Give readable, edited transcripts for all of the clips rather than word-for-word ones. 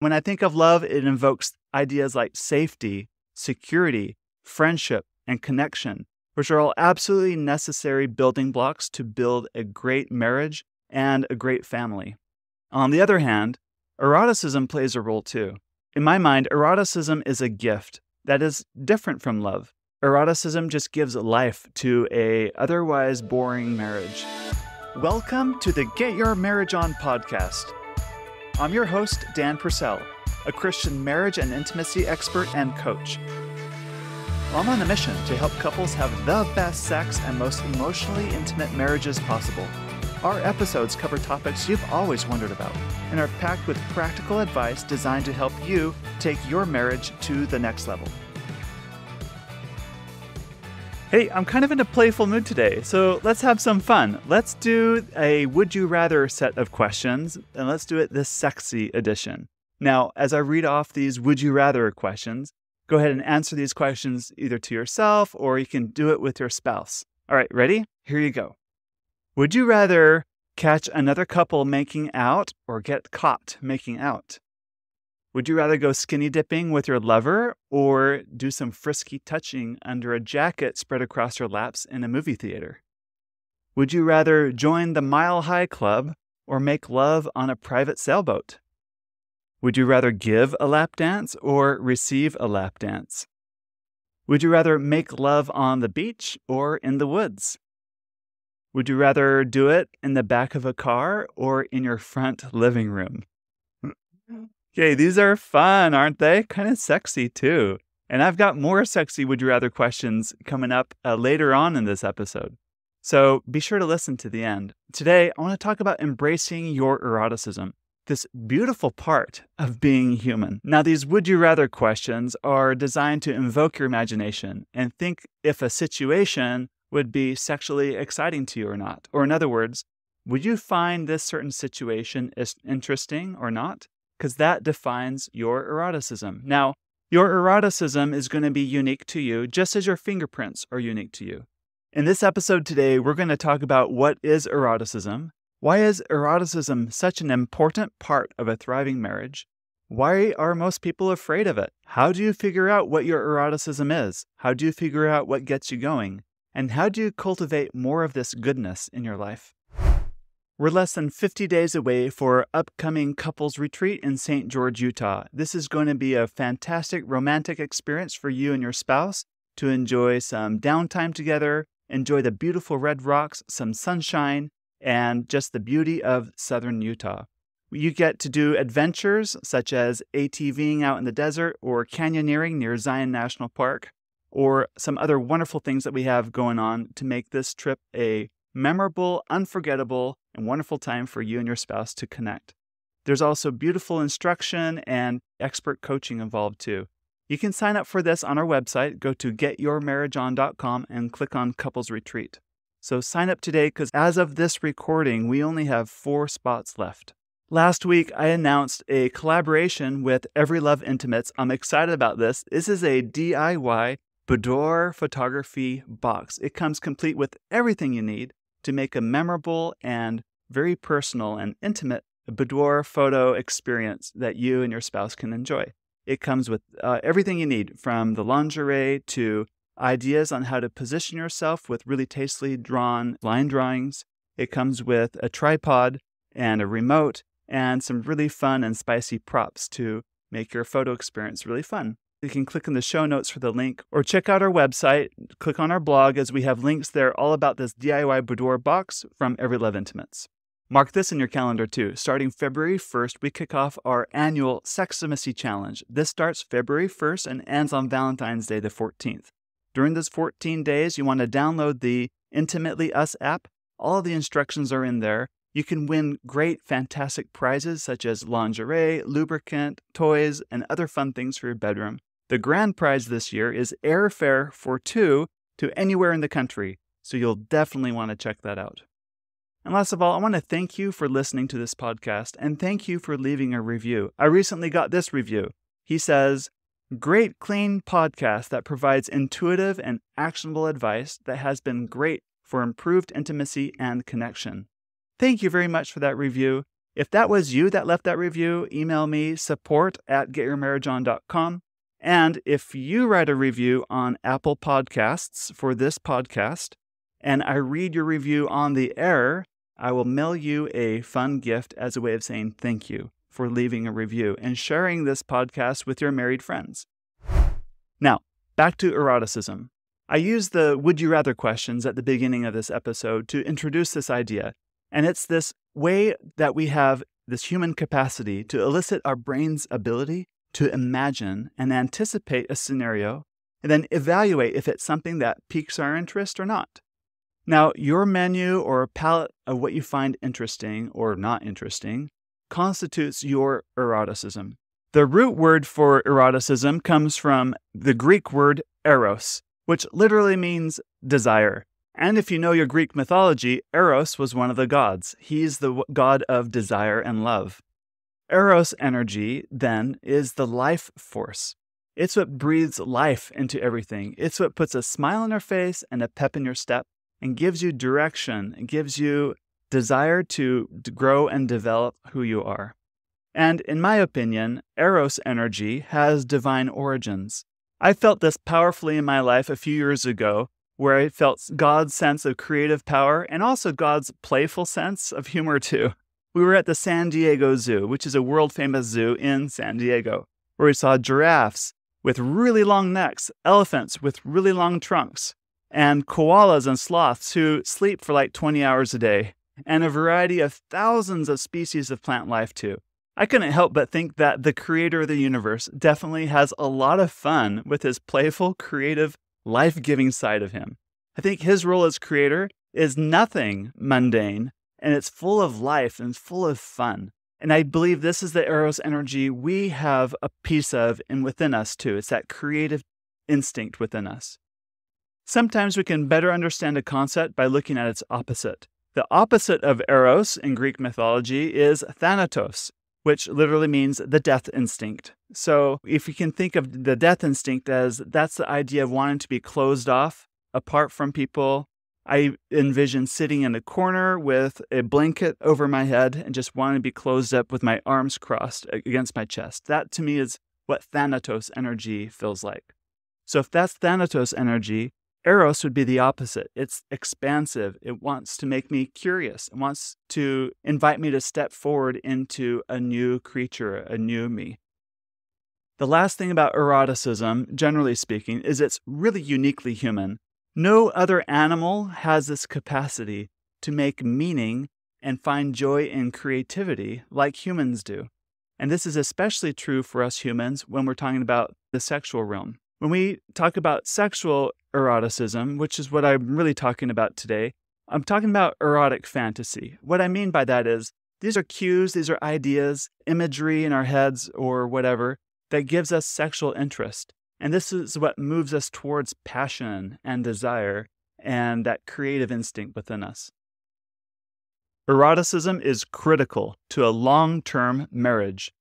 When I think of love, it invokes ideas like safety, security, friendship, and connection, which are all absolutely necessary building blocks to build a great marriage and a great family. On the other hand, eroticism plays a role too. In my mind, eroticism is a gift that is different from love. Eroticism just gives life to a otherwise boring marriage. Welcome to the Get Your Marriage On podcast. I'm your host, Dan Purcell, a Christian marriage and intimacy expert and coach. I'm on a mission to help couples have the best sex and most emotionally intimate marriages possible. Our episodes cover topics you've always wondered about and are packed with practical advice designed to help you take your marriage to the next level. Hey, I'm kind of in a playful mood today, so let's have some fun. Let's do a Would You Rather set of questions, and let's do it this sexy edition. Now, as I read off these Would You Rather questions, go ahead and answer these questions either to yourself or you can do it with your spouse. All right, ready? Here you go. Would you rather catch another couple making out or get caught making out? Would you rather go skinny dipping with your lover or do some frisky touching under a jacket spread across your laps in a movie theater? Would you rather join the Mile High Club or make love on a private sailboat? Would you rather give a lap dance or receive a lap dance? Would you rather make love on the beach or in the woods? Would you rather do it in the back of a car or in your front living room? Okay, these are fun, aren't they? Kind of sexy too. And I've got more sexy Would You Rather questions coming up later on in this episode. So be sure to listen to the end. Today, I want to talk about embracing your eroticism, this beautiful part of being human. Now, these Would You Rather questions are designed to invoke your imagination and think if a situation would be sexually exciting to you or not. Or in other words, would you find this certain situation is interesting or not? Because that defines your eroticism. Now, your eroticism is going to be unique to you, just as your fingerprints are unique to you. In this episode today, we're going to talk about what is eroticism. Why is eroticism such an important part of a thriving marriage? Why are most people afraid of it? How do you figure out what your eroticism is? How do you figure out what gets you going? And how do you cultivate more of this goodness in your life? We're less than 50 days away for our upcoming couples retreat in St. George, Utah. This is going to be a fantastic romantic experience for you and your spouse to enjoy some downtime together, enjoy the beautiful red rocks, some sunshine, and just the beauty of southern Utah. You get to do adventures such as ATVing out in the desert or canyoneering near Zion National Park, or some other wonderful things that we have going on to make this trip a memorable, unforgettable, and wonderful time for you and your spouse to connect. There's also beautiful instruction and expert coaching involved too. You can sign up for this on our website. Go to getyourmarriageon.com and click on Couples Retreat. So sign up today because as of this recording, we only have 4 spots left. Last week, I announced a collaboration with Every Love Intimates. I'm excited about this. This is a DIY boudoir photography box. It comes complete with everything you need to make a memorable and very personal and intimate boudoir photo experience that you and your spouse can enjoy. It comes with everything you need, from the lingerie to ideas on how to position yourself with really tastefully drawn line drawings. It comes with a tripod and a remote and some really fun and spicy props to make your photo experience really fun. You can click in the show notes for the link or check out our website, click on our blog as we have links there all about this DIY boudoir box from Every Love Intimates. Mark this in your calendar too. Starting February 1st, we kick off our annual Sextimacy Challenge. This starts February 1st and ends on Valentine's Day the 14th. During those 14 days, you want to download the Intimately Us app. All the instructions are in there. You can win great, fantastic prizes such as lingerie, lubricant, toys, and other fun things for your bedroom. The grand prize this year is airfare for 2 to anywhere in the country, so you'll definitely want to check that out. And last of all, I want to thank you for listening to this podcast, and thank you for leaving a review. I recently got this review. He says, "Great, clean podcast that provides intuitive and actionable advice that has been great for improved intimacy and connection." Thank you very much for that review. If that was you that left that review, email me support@getyourmarriageon.com. And if you write a review on Apple Podcasts for this podcast, and I read your review on the air, I will mail you a fun gift as a way of saying thank you for leaving a review and sharing this podcast with your married friends. Now, back to eroticism. I used the would you rather questions at the beginning of this episode to introduce this idea. And it's this way that we have this human capacity to elicit our brain's ability to imagine and anticipate a scenario and then evaluate if it's something that piques our interest or not. Now, your menu or palette of what you find interesting or not interesting constitutes your eroticism. The root word for eroticism comes from the Greek word eros, which literally means desire. And if you know your Greek mythology, Eros was one of the gods. He's the god of desire and love. Eros energy, then, is the life force. It's what breathes life into everything. It's what puts a smile on your face and a pep in your step and gives you direction and gives you desire to grow and develop who you are. And in my opinion, Eros energy has divine origins. I felt this powerfully in my life a few years ago, where I felt God's sense of creative power and also God's playful sense of humor too. We were at the San Diego Zoo, which is a world-famous zoo in San Diego, where we saw giraffes with really long necks, elephants with really long trunks, and koalas and sloths who sleep for like 20 hours a day, and a variety of thousands of species of plant life too. I couldn't help but think that the creator of the universe definitely has a lot of fun with his playful, creative, life-giving side of him. I think his role as creator is nothing mundane, and it's full of life and full of fun. And I believe this is the Eros energy we have a piece of and within us too. It's that creative instinct within us. Sometimes we can better understand a concept by looking at its opposite. The opposite of Eros in Greek mythology is Thanatos, which literally means the death instinct. So if you can think of the death instinct as that's the idea of wanting to be closed off, apart from people, I envision sitting in a corner with a blanket over my head and just wanting to be closed up with my arms crossed against my chest. That to me is what Thanatos energy feels like. So if that's Thanatos energy, Eros would be the opposite. It's expansive. It wants to make me curious. It wants to invite me to step forward into a new creature, a new me. The last thing about eroticism, generally speaking, is it's really uniquely human. No other animal has this capacity to make meaning and find joy in creativity like humans do. And this is especially true for us humans when we're talking about the sexual realm. When we talk about sexual eroticism, which is what I'm really talking about today, I'm talking about erotic fantasy. What I mean by that is these are cues, these are ideas, imagery in our heads or whatever that gives us sexual interest. And this is what moves us towards passion and desire and that creative instinct within us. Eroticism is critical to a long-term marriage.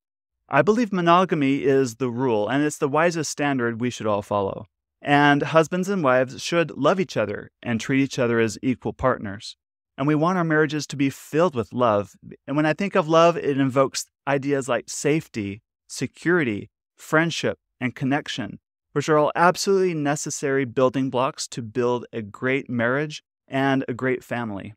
I believe monogamy is the rule, and it's the wisest standard we should all follow. And husbands and wives should love each other and treat each other as equal partners. And we want our marriages to be filled with love. And when I think of love, it invokes ideas like safety, security, friendship, and connection, which are all absolutely necessary building blocks to build a great marriage and a great family.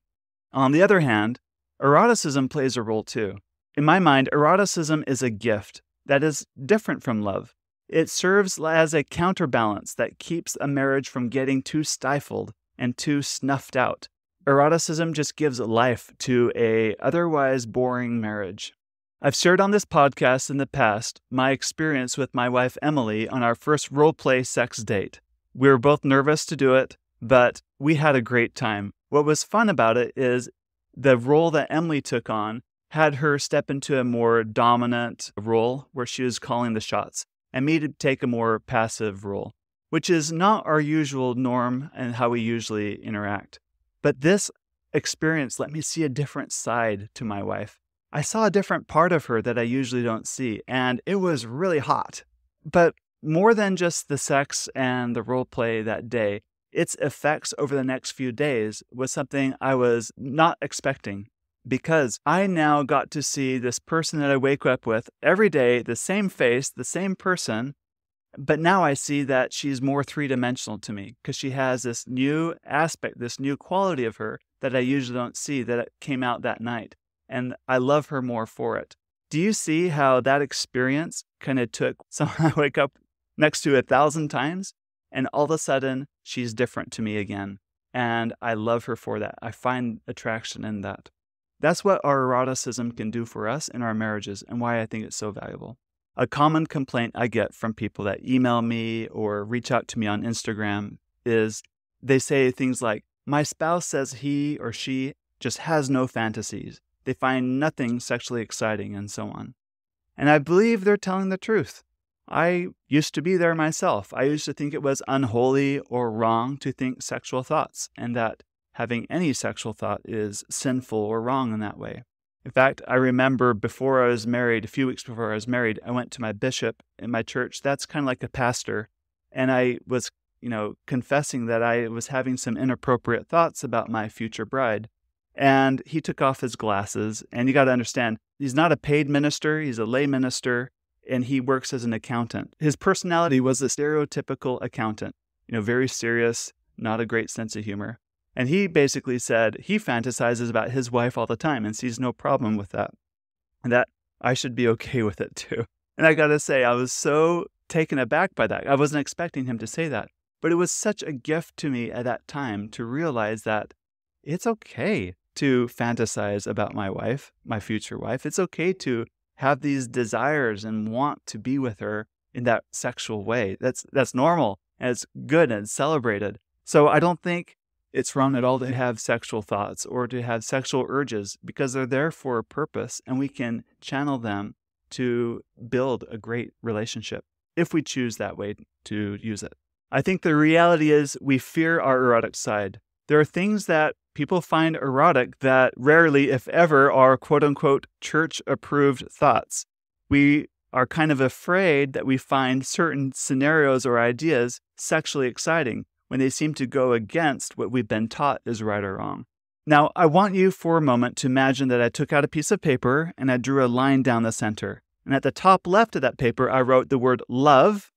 On the other hand, eroticism plays a role too. In my mind, eroticism is a gift that is different from love. It serves as a counterbalance that keeps a marriage from getting too stifled and too snuffed out. Eroticism just gives life to a otherwise boring marriage. I've shared on this podcast in the past my experience with my wife Emily on our first role-play sex date. We were both nervous to do it, but we had a great time. What was fun about it is the role that Emily took on had her step into a more dominant role where she was calling the shots, and me to take a more passive role, which is not our usual norm and how we usually interact. But this experience let me see a different side to my wife. I saw a different part of her that I usually don't see, and it was really hot. But more than just the sex and the role play that day, its effects over the next few days was something I was not expecting. because I now got to see this person that I wake up with every day, the same face, the same person. But now I see that she's more three-dimensional to me because she has this new aspect, this new quality of her that I usually don't see that came out that night. And I love her more for it. Do you see how that experience kind of took someone I wake up next to 1,000 times, and all of a sudden she's different to me again? And I love her for that. I find attraction in that. That's what our eroticism can do for us in our marriages and why I think it's so valuable. A common complaint I get from people that email me or reach out to me on Instagram is they say things like, my spouse says he or she just has no fantasies. They find nothing sexually exciting and so on. And I believe they're telling the truth. I used to be there myself. I used to think it was unholy or wrong to think sexual thoughts, and that having any sexual thought is sinful or wrong in that way. In fact, I remember before I was married, a few weeks before I was married, I went to my bishop in my church. That's kind of like a pastor. And I was, confessing that I was having some inappropriate thoughts about my future bride. And he took off his glasses. And you got to understand, he's not a paid minister. He's a lay minister. And he works as an accountant. His personality was a stereotypical accountant, very serious, not a great sense of humor. And he basically said he fantasizes about his wife all the time and sees no problem with that. And that I should be okay with it too. And I got to say, I was so taken aback by that. I wasn't expecting him to say that. But it was such a gift to me at that time to realize that it's okay to fantasize about my wife, my future wife. It's okay to have these desires and want to be with her in that sexual way. That's normal, and it's good and it's celebrated. So I don't think it's wrong at all to have sexual thoughts or to have sexual urges because they're there for a purpose and we can channel them to build a great relationship if we choose that way to use it. I think the reality is we fear our erotic side. There are things that people find erotic that rarely, if ever, are quote-unquote church-approved thoughts. We are kind of afraid that we find certain scenarios or ideas sexually exciting when they seem to go against what we've been taught is right or wrong. Now, I want you for a moment to imagine that I took out a piece of paper and I drew a line down the center. And at the top left of that paper, I wrote the word love.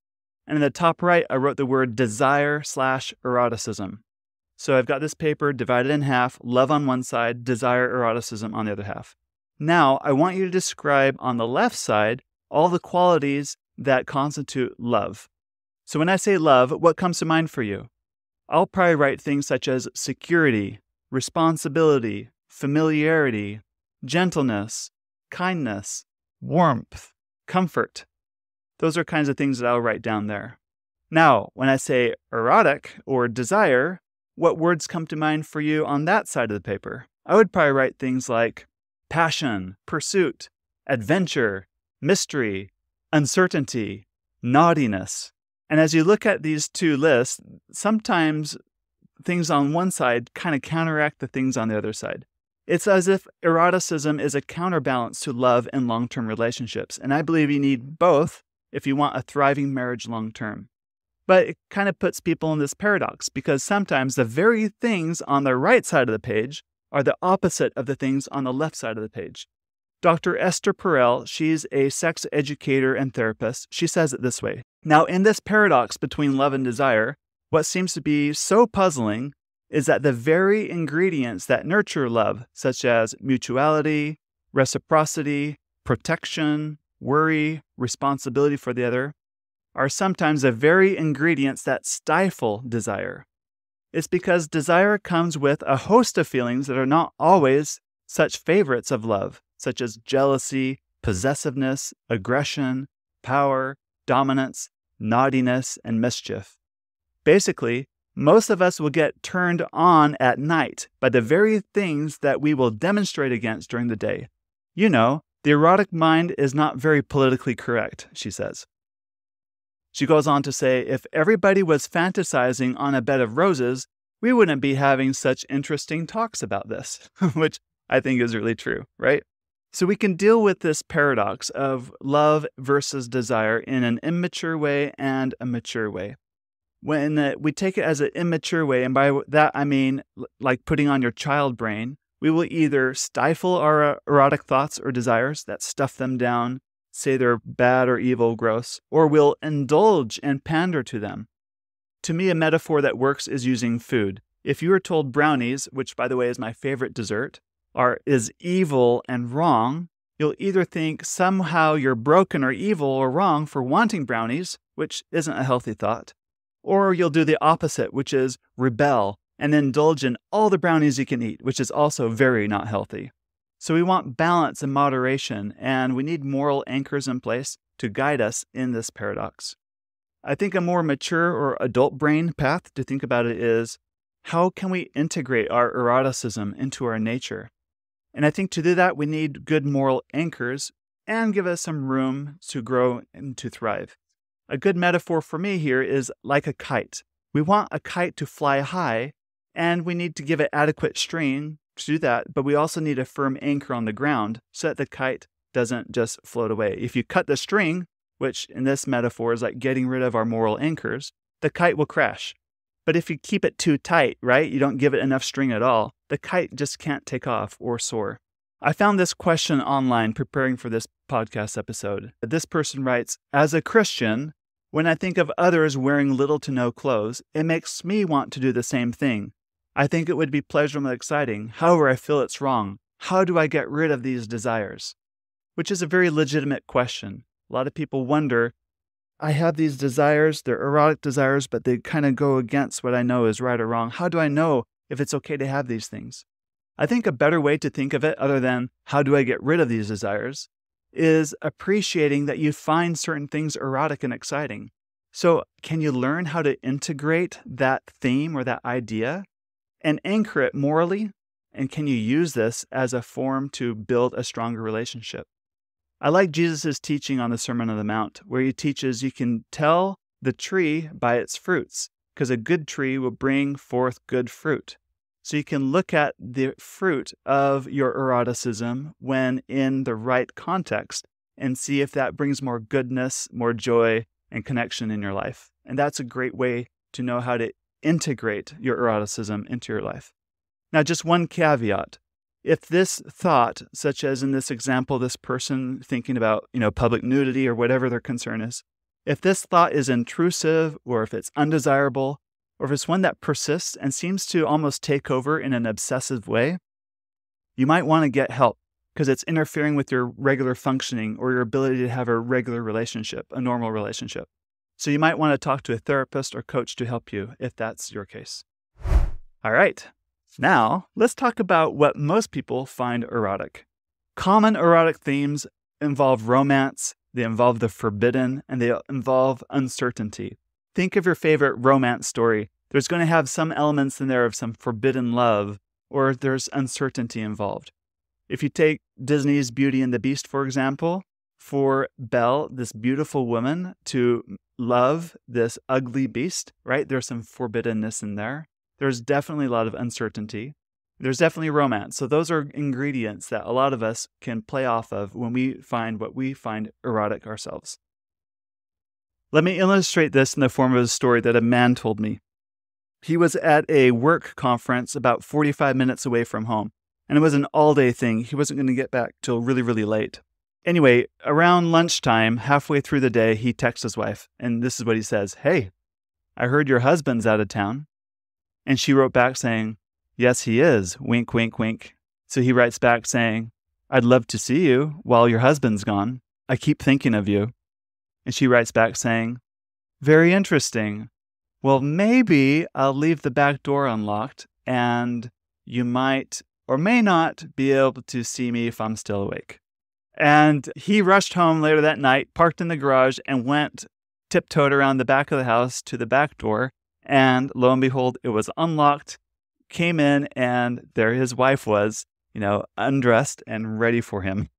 And in the top right, I wrote the word desire/eroticism. So I've got this paper divided in half, love on one side, desire, eroticism on the other half. Now, I want you to describe on the left side all the qualities that constitute love. So when I say love, what comes to mind for you? I'll probably write things such as security, responsibility, familiarity, gentleness, kindness, warmth, comfort. Those are kinds of things that I'll write down there. Now, when I say erotic or desire, what words come to mind for you on that side of the paper? I would probably write things like passion, pursuit, adventure, mystery, uncertainty, naughtiness. And as you look at these two lists, sometimes things on one side kind of counteract the things on the other side. It's as if eroticism is a counterbalance to love and long-term relationships. And I believe you need both if you want a thriving marriage long-term. But it kind of puts people in this paradox because sometimes the very things on the right side of the page are the opposite of the things on the left side of the page. Dr. Esther Perel, she's a sex educator and therapist. She says it this way. Now, in this paradox between love and desire, what seems to be so puzzling is that the very ingredients that nurture love, such as mutuality, reciprocity, protection, worry, responsibility for the other, are sometimes the very ingredients that stifle desire. It's because desire comes with a host of feelings that are not always such favorites of love, such as jealousy, possessiveness, aggression, power, dominance, naughtiness, and mischief. Basically, most of us will get turned on at night by the very things that we will demonstrate against during the day. The erotic mind is not very politically correct, she says. She goes on to say, if everybody was fantasizing on a bed of roses, we wouldn't be having such interesting talks about this, which I think is really true, right? So we can deal with this paradox of love versus desire in an immature way and a mature way. When we take it as an immature way, and by that I mean like putting on your child brain, We will either stifle our erotic thoughts or desires, that stuff them down, say they're bad or evil, gross, or we'll indulge and pander to them. To me, a metaphor that works is using food. If you were told brownies, which by the way is my favorite dessert, is evil and wrong, you'll either think somehow you're broken or evil or wrong for wanting brownies, which isn't a healthy thought, or you'll do the opposite, which is rebel and indulge in all the brownies you can eat, which is also very not healthy. So we want balance and moderation, and we need moral anchors in place to guide us in this paradox. I think a more mature or adult brain path to think about it is, how can we integrate our eroticism into our nature? And I think to do that, we need good moral anchors and give us some room to grow and to thrive. A good metaphor for me here is like a kite. We want a kite to fly high, and we need to give it adequate string to do that, but we also need a firm anchor on the ground so that the kite doesn't just float away. If you cut the string, which in this metaphor is like getting rid of our moral anchors, the kite will crash. But if you keep it too tight, right, you don't give it enough string at all, the kite just can't take off or soar. I found this question online preparing for this podcast episode. This person writes, as a Christian, when I think of others wearing little to no clothes, it makes me want to do the same thing. I think it would be pleasurable and exciting. However, I feel it's wrong. How do I get rid of these desires? Which is a very legitimate question. A lot of people wonder, I have these desires, they're erotic desires, but they kind of go against what I know is right or wrong. How do I know if it's okay to have these things? I think a better way to think of it, other than how do I get rid of these desires, is appreciating that you find certain things erotic and exciting. So can you learn how to integrate that theme or that idea and anchor it morally? And can you use this as a form to build a stronger relationship? I like Jesus' teaching on the Sermon on the Mount, where he teaches you can tell the tree by its fruits, because a good tree will bring forth good fruit. So you can look at the fruit of your eroticism when in the right context and see if that brings more goodness, more joy, and connection in your life. And that's a great way to know how to integrate your eroticism into your life. Now, just one caveat. If this thought, such as in this example, this person thinking about, public nudity or whatever their concern is, if this thought is intrusive or if it's undesirable, or if it's one that persists and seems to almost take over in an obsessive way, you might want to get help because it's interfering with your regular functioning or your ability to have a regular relationship, a normal relationship. So you might want to talk to a therapist or coach to help you if that's your case. All right. Now, let's talk about what most people find erotic. Common erotic themes involve romance, they involve the forbidden, and they involve uncertainty. Think of your favorite romance story. There's going to have some elements in there of some forbidden love, or there's uncertainty involved. If you take Disney's Beauty and the Beast, for example, for Belle, this beautiful woman, to love this ugly beast, right? There's some forbiddenness in there. There's definitely a lot of uncertainty. There's definitely romance. So those are ingredients that a lot of us can play off of when we find what we find erotic ourselves. Let me illustrate this in the form of a story that a man told me. He was at a work conference about 45 minutes away from home, and it was an all-day thing. He wasn't going to get back till really, really late. Anyway, around lunchtime, halfway through the day, he texts his wife, and this is what he says. Hey, I heard your husband's out of town. And she wrote back saying, yes, he is. Wink, wink, wink. So he writes back saying, I'd love to see you while your husband's gone. I keep thinking of you. And she writes back saying, very interesting. Well, maybe I'll leave the back door unlocked and you might or may not be able to see me if I'm still awake. And he rushed home later that night, parked in the garage, and went tiptoed around the back of the house to the back door. And lo and behold, it was unlocked, came in, and there his wife was, undressed and ready for him.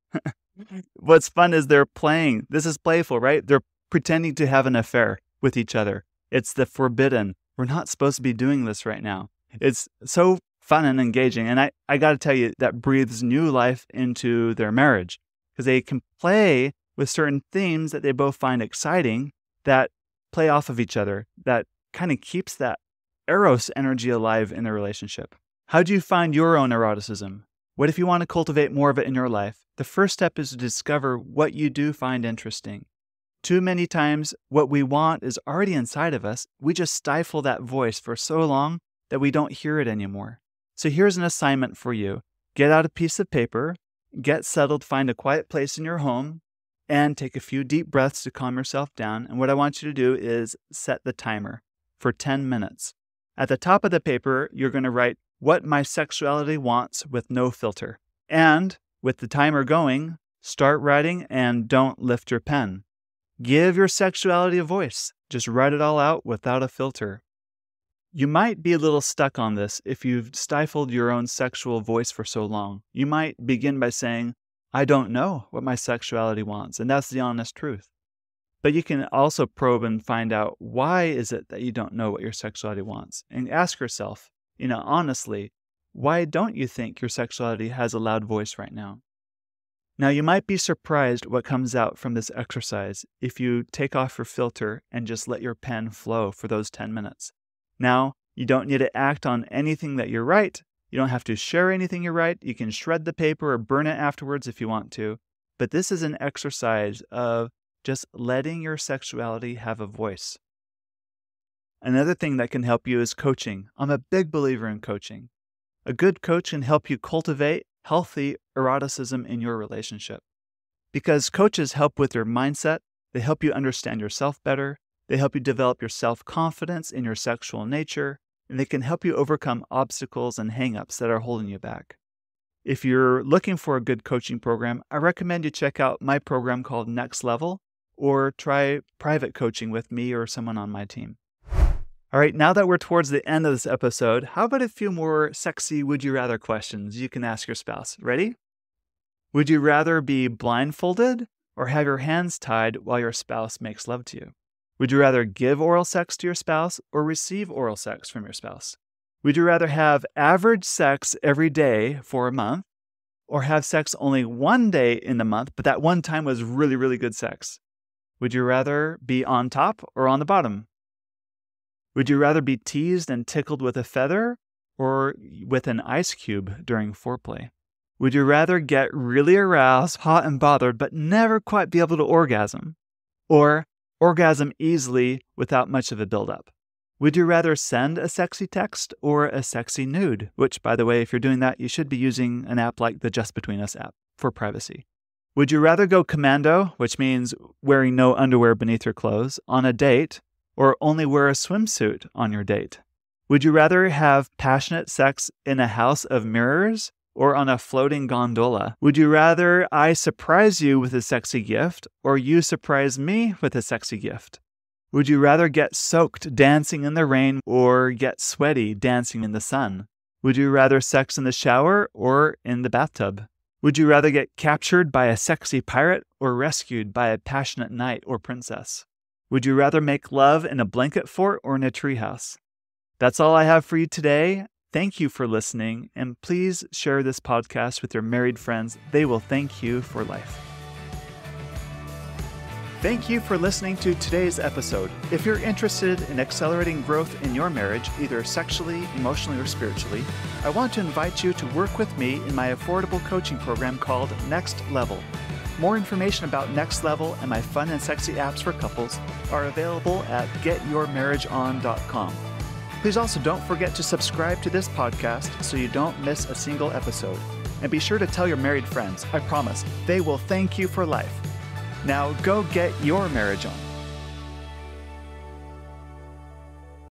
What's fun is they're playing. This is playful, right? They're pretending to have an affair with each other. It's the forbidden. We're not supposed to be doing this right now. It's so fun and engaging. And I got to tell you, that breathes new life into their marriage because they can play with certain themes that they both find exciting that play off of each other, that kind of keeps that eros energy alive in the relationship. How do you find your own eroticism? What if you want to cultivate more of it in your life? The first step is to discover what you do find interesting. Too many times, what we want is already inside of us. We just stifle that voice for so long that we don't hear it anymore. So here's an assignment for you. Get out a piece of paper, get settled, find a quiet place in your home, and take a few deep breaths to calm yourself down. And what I want you to do is set the timer for 10 minutes. At the top of the paper, you're going to write what my sexuality wants with no filter. And with the timer going, start writing and don't lift your pen. Give your sexuality a voice. Just write it all out without a filter. You might be a little stuck on this if you've stifled your own sexual voice for so long. You might begin by saying, I don't know what my sexuality wants, and that's the honest truth. But you can also probe and find out, why is it that you don't know what your sexuality wants? And ask yourself, honestly, why don't you think your sexuality has a loud voice right now? Now, you might be surprised what comes out from this exercise if you take off your filter and just let your pen flow for those 10 minutes. Now, you don't need to act on anything that you write. You don't have to share anything you write. You can shred the paper or burn it afterwards if you want to. But this is an exercise of just letting your sexuality have a voice. Another thing that can help you is coaching. I'm a big believer in coaching. A good coach can help you cultivate healthy eroticism in your relationship. Because coaches help with your mindset, they help you understand yourself better, they help you develop your self-confidence in your sexual nature, and they can help you overcome obstacles and hang-ups that are holding you back. If you're looking for a good coaching program, I recommend you check out my program called Next Level, or try private coaching with me or someone on my team. All right, now that we're towards the end of this episode, how about a few more sexy would you rather questions you can ask your spouse? Ready? Would you rather be blindfolded or have your hands tied while your spouse makes love to you? Would you rather give oral sex to your spouse or receive oral sex from your spouse? Would you rather have average sex every day for a month or have sex only one day in the month, but that one time was really, really good sex? Would you rather be on top or on the bottom? Would you rather be teased and tickled with a feather or with an ice cube during foreplay? Would you rather get really aroused, hot, and bothered, but never quite be able to orgasm? Or orgasm easily without much of a buildup? Would you rather send a sexy text or a sexy nude? Which, by the way, if you're doing that, you should be using an app like the Just Between Us app for privacy. Would you rather go commando, which means wearing no underwear beneath your clothes, on a date, or only wear a swimsuit on your date? Would you rather have passionate sex in a house of mirrors or on a floating gondola? Would you rather I surprise you with a sexy gift or you surprise me with a sexy gift? Would you rather get soaked dancing in the rain or get sweaty dancing in the sun? Would you rather sex in the shower or in the bathtub? Would you rather get captured by a sexy pirate or rescued by a passionate knight or princess? Would you rather make love in a blanket fort or in a treehouse? That's all I have for you today. Thank you for listening, and please share this podcast with your married friends. They will thank you for life. Thank you for listening to today's episode. If you're interested in accelerating growth in your marriage, either sexually, emotionally, or spiritually, I want to invite you to work with me in my affordable coaching program called Next Level. More information about Next Level and my fun and sexy apps for couples are available at getyourmarriageon.com. Please also don't forget to subscribe to this podcast so you don't miss a single episode. And be sure to tell your married friends. I promise, they will thank you for life. Now go get your marriage on.